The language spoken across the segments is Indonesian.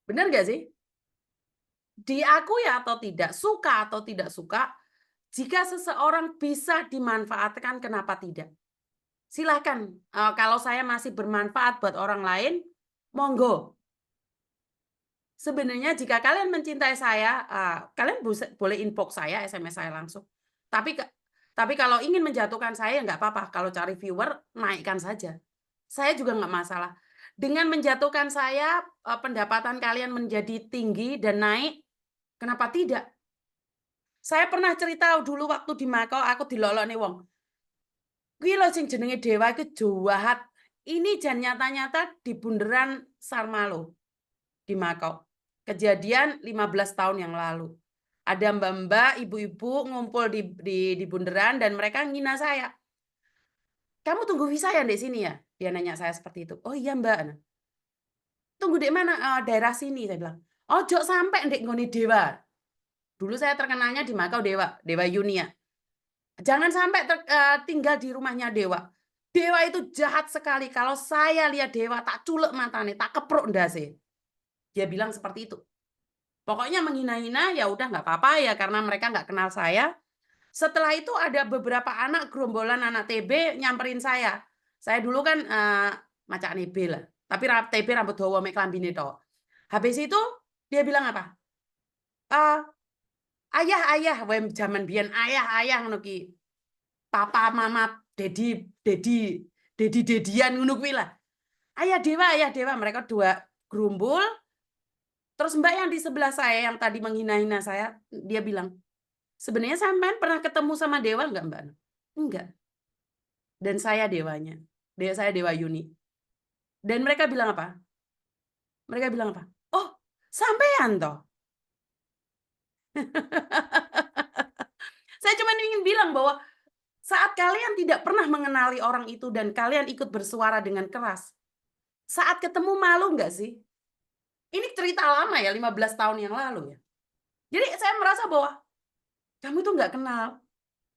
Benar nggak sih? Diakui atau tidak, suka atau tidak suka, jika seseorang bisa dimanfaatkan, kenapa tidak? Silakan, kalau saya masih bermanfaat buat orang lain, monggo. Sebenarnya jika kalian mencintai saya, kalian boleh inbox saya, SMS saya langsung. Tapi tapi kalau ingin menjatuhkan saya, nggak apa-apa, kalau cari viewer, naikkan saja. Saya juga nggak masalah. Dengan menjatuhkan saya, pendapatan kalian menjadi tinggi dan naik, kenapa tidak? Saya pernah cerita dulu waktu di Makau, aku diloloni wong. Kuwi lho sing jenenge Dewa iku jahat. Ini jan nyata-nyata di bunderan Sarmalo, di Makau. Kejadian 15 tahun yang lalu. Ada mbak-mbak, ibu-ibu ngumpul di bunderan dan mereka ngina saya. "Kamu tunggu visa ya di sini ya?" Dia nanya saya seperti itu. "Oh iya, Mbak." "Tunggu di mana?" Daerah sini," saya bilang. "Ojo sampai ndek nggone Dewa." Dulu saya terkenalnya di Makau Dewa, Dewa Yunia. Jangan sampai tinggal di rumahnya Dewa. Dewa itu jahat sekali. Kalau saya lihat Dewa, tak culek matane, tak kepruk ndase. Dia bilang seperti itu. Pokoknya menghina-hina, ya udah nggak apa-apa ya, karena mereka nggak kenal saya. Setelah itu ada beberapa anak gerombolan anak TB nyamperin saya. Saya dulu kan macak NB lah, tapi TB rambut dawa mek klambine tok. Habis itu dia bilang apa? Eh, ayah ayah, wem zaman biyen ayah ayah ngono ki. Papa mama dedi dedi dedi dedian ngono kuwi lah. Ayah Dewa, mereka dua gerumbul. Terus mbak yang di sebelah saya yang tadi menghina-hina saya, dia bilang, sebenarnya sampean pernah ketemu sama Dewa enggak, Mbak? Enggak. Dan saya dewanya. Saya Dewa Yuni. Dan mereka bilang apa? Mereka bilang apa? Oh, sampean toh. Saya cuma ingin bilang bahwa saat kalian tidak pernah mengenali orang itu dan kalian ikut bersuara dengan keras, saat ketemu malu nggak sih? Ini cerita lama ya, 15 tahun yang lalu ya. Jadi saya merasa bahwa kamu itu nggak kenal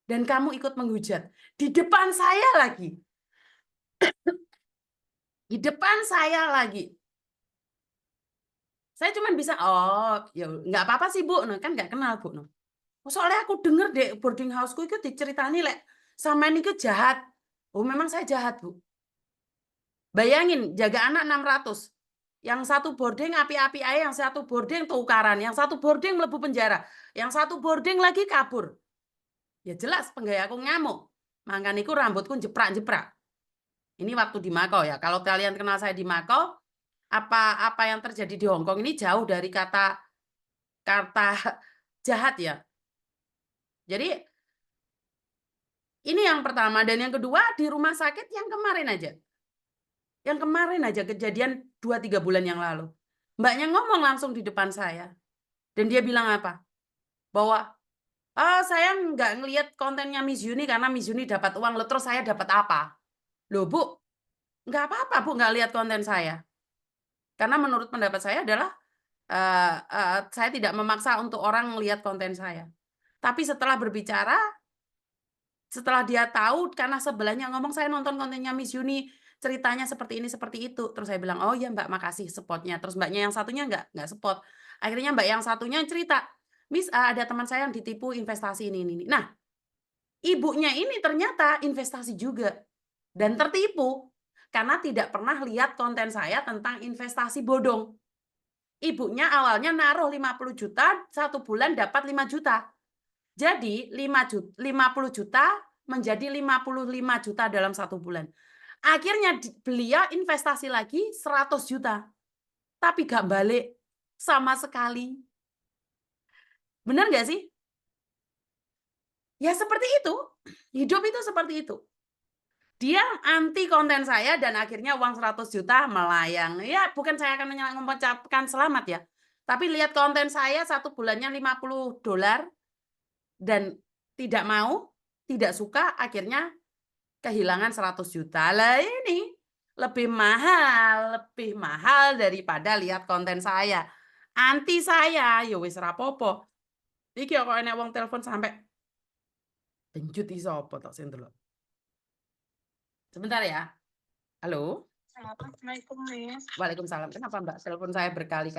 dan kamu ikut menghujat di depan saya lagi. Di depan saya lagi. Saya cuma bisa, "Oh, ya nggak apa-apa sih, Bu." Nah, kan nggak kenal, Bu, noh. Soalnya aku denger deh boarding house-ku itu diceritani lek sampean niku jahat. Oh, memang saya jahat, Bu. Bayangin jaga anak 600. Yang satu boarding api-api ae, yang satu boarding tukaran, yang satu boarding mlebu penjara, yang satu boarding lagi kabur. Ya jelas penggaya aku ngamuk. Mangkan niku rambutku jeprak-jeprak. Ini waktu di Makau ya. Kalau kalian kenal saya di Makau, apa yang terjadi di Hong Kong ini jauh dari kata kata jahat ya. Jadi ini yang pertama dan yang kedua di rumah sakit yang kemarin aja. Yang kemarin aja kejadian 2-3 bulan yang lalu. Mbaknya ngomong langsung di depan saya. Dan dia bilang apa? Bahwa, saya nggak ngelihat kontennya Miss Yuni karena Miss Yuni dapat uang, loh terus saya dapat apa? Loh Bu, nggak apa-apa Bu nggak lihat konten saya. Karena menurut pendapat saya adalah, saya tidak memaksa untuk orang melihat konten saya. Tapi setelah berbicara, setelah dia tahu karena sebelahnya ngomong, "Saya nonton kontennya Miss Yuni, ceritanya seperti ini, seperti itu." Terus saya bilang, "Oh ya Mbak, makasih support-nya." Terus Mbaknya yang satunya nggak support. Akhirnya Mbak yang satunya cerita, "Miss, ada teman saya yang ditipu investasi ini." Nah, ibunya ini ternyata investasi juga dan tertipu karena tidak pernah lihat konten saya tentang investasi bodong. Ibunya awalnya naruh 50 juta, 1 bulan dapat 5 juta. Jadi 50 juta menjadi 55 juta dalam 1 bulan. Akhirnya beliau investasi lagi 100 juta, tapi gak balik sama sekali. Benar nggak sih? Ya seperti itu, hidup itu seperti itu. Dia anti konten saya dan akhirnya uang 100 juta melayang. Ya bukan saya akan mengucapkan selamat ya, tapi lihat konten saya 1 bulannya $50 dan tidak mau, tidak suka, akhirnya kehilangan 100 juta. Lah ini lebih mahal daripada lihat konten saya. Anti saya, ya wis ora apa-apa. Iki kok enek wong telepon sampai benjut iki sapa tok sing ndelok. Sebentar ya. Halo? Assalamualaikum, Miss. Waalaikumsalam. Kenapa Mbak telepon saya berkali-kali?